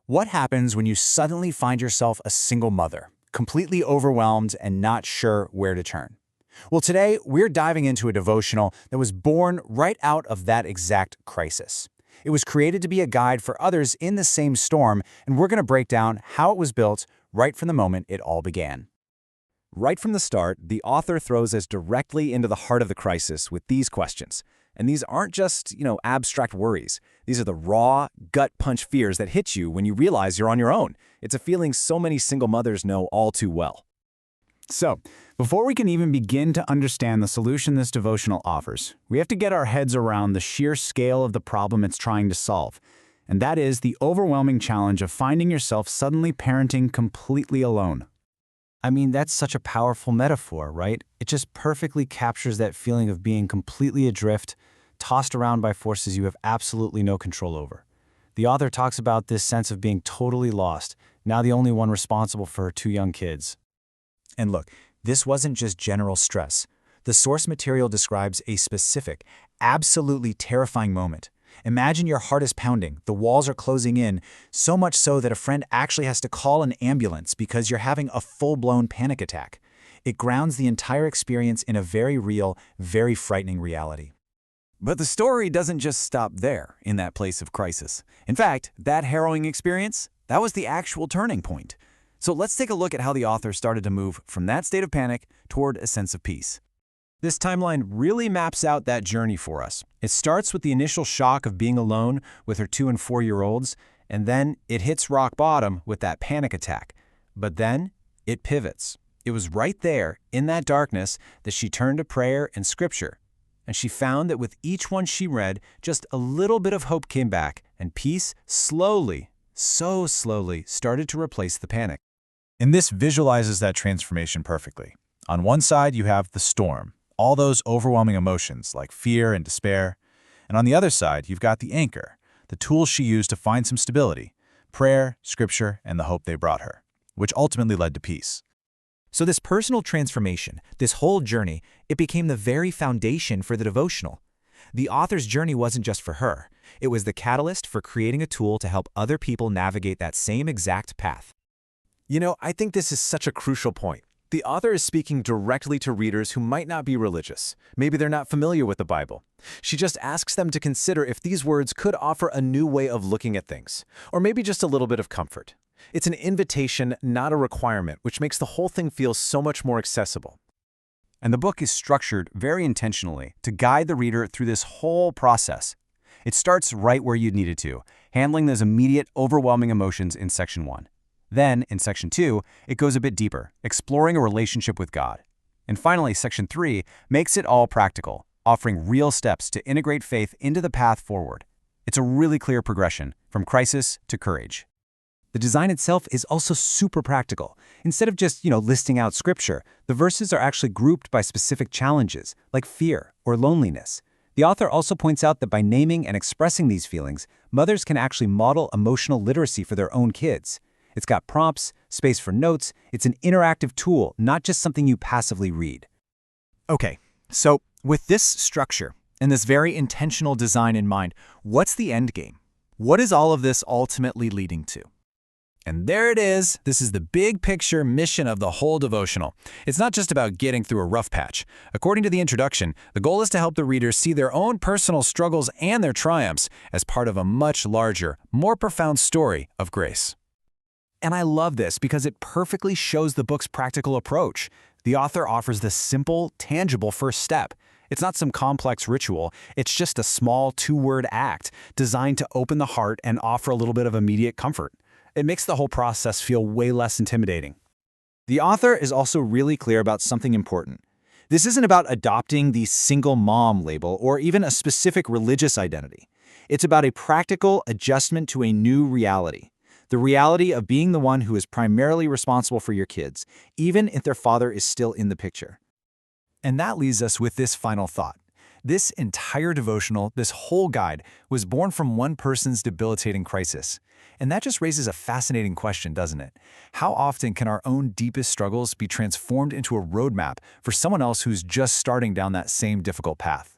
What happens when you suddenly find yourself a single mother, completely overwhelmed and not sure where to turn? Well, today we're diving into a devotional that was born right out of that exact crisis. It was created to be a guide for others in the same storm, and we're going to break down how it was built right from the moment it all began. Right from the start, the author throws us directly into the heart of the crisis with these questions. And these aren't just, abstract worries. These are the raw, gut-punch fears that hit you when you realize you're on your own. It's a feeling so many single mothers know all too well. So, before we can even begin to understand the solution this devotional offers, we have to get our heads around the sheer scale of the problem it's trying to solve. And that is the overwhelming challenge of finding yourself suddenly parenting completely alone. I mean, that's such a powerful metaphor, right? It just perfectly captures that feeling of being completely adrift, tossed around by forces you have absolutely no control over. The author talks about this sense of being totally lost, now the only one responsible for her two young kids. And look, this wasn't just general stress. The source material describes a specific, absolutely terrifying moment. Imagine your heart is pounding, the walls are closing in, so much so that a friend actually has to call an ambulance because you're having a full-blown panic attack. It grounds the entire experience in a very real, very frightening reality. But the story doesn't just stop there, in that place of crisis. In fact, that harrowing experience, that was the actual turning point. So let's take a look at how the author started to move from that state of panic toward a sense of peace. This timeline really maps out that journey for us. It starts with the initial shock of being alone with her 2- and 4-year-olds, and then it hits rock bottom with that panic attack. But then it pivots. It was right there, in that darkness, that she turned to prayer and scripture. And she found that with each one she read, just a little bit of hope came back, and peace slowly, so slowly, started to replace the panic. And this visualizes that transformation perfectly. On one side, you have the storm, all those overwhelming emotions like fear and despair. And on the other side, you've got the anchor, the tools she used to find some stability, prayer, scripture, and the hope they brought her, which ultimately led to peace. So this personal transformation, this whole journey, it became the very foundation for the devotional. The author's journey wasn't just for her. It was the catalyst for creating a tool to help other people navigate that same exact path. I think this is such a crucial point. The author is speaking directly to readers who might not be religious. Maybe they're not familiar with the Bible. She just asks them to consider if these words could offer a new way of looking at things, or maybe just a little bit of comfort. It's an invitation, not a requirement, which makes the whole thing feel so much more accessible. And the book is structured very intentionally to guide the reader through this whole process. It starts right where you need it to, handling those immediate, overwhelming emotions in Section 1. Then, in Section 2, it goes a bit deeper, exploring a relationship with God. And finally, Section 3 makes it all practical, offering real steps to integrate faith into the path forward. It's a really clear progression from crisis to courage. The design itself is also super practical. Instead of just, listing out scripture, the verses are actually grouped by specific challenges, like fear or loneliness. The author also points out that by naming and expressing these feelings, mothers can actually model emotional literacy for their own kids. It's got prompts, space for notes. It's an interactive tool, not just something you passively read. Okay, so with this structure and this very intentional design in mind, what's the end game? What is all of this ultimately leading to? And there it is. This is the big picture mission of the whole devotional. It's not just about getting through a rough patch. According to the introduction, the goal is to help the readers see their own personal struggles and their triumphs as part of a much larger, more profound story of grace. And I love this because it perfectly shows the book's practical approach. The author offers the simple, tangible first step. It's not some complex ritual. It's just a small 2-word act designed to open the heart and offer a little bit of immediate comfort. It makes the whole process feel way less intimidating. The author is also really clear about something important. This isn't about adopting the single mom label or even a specific religious identity. It's about a practical adjustment to a new reality. The reality of being the one who is primarily responsible for your kids, even if their father is still in the picture. And that leaves us with this final thought. This entire devotional, this whole guide, was born from one person's debilitating crisis. And that just raises a fascinating question, doesn't it? How often can our own deepest struggles be transformed into a roadmap for someone else who's just starting down that same difficult path?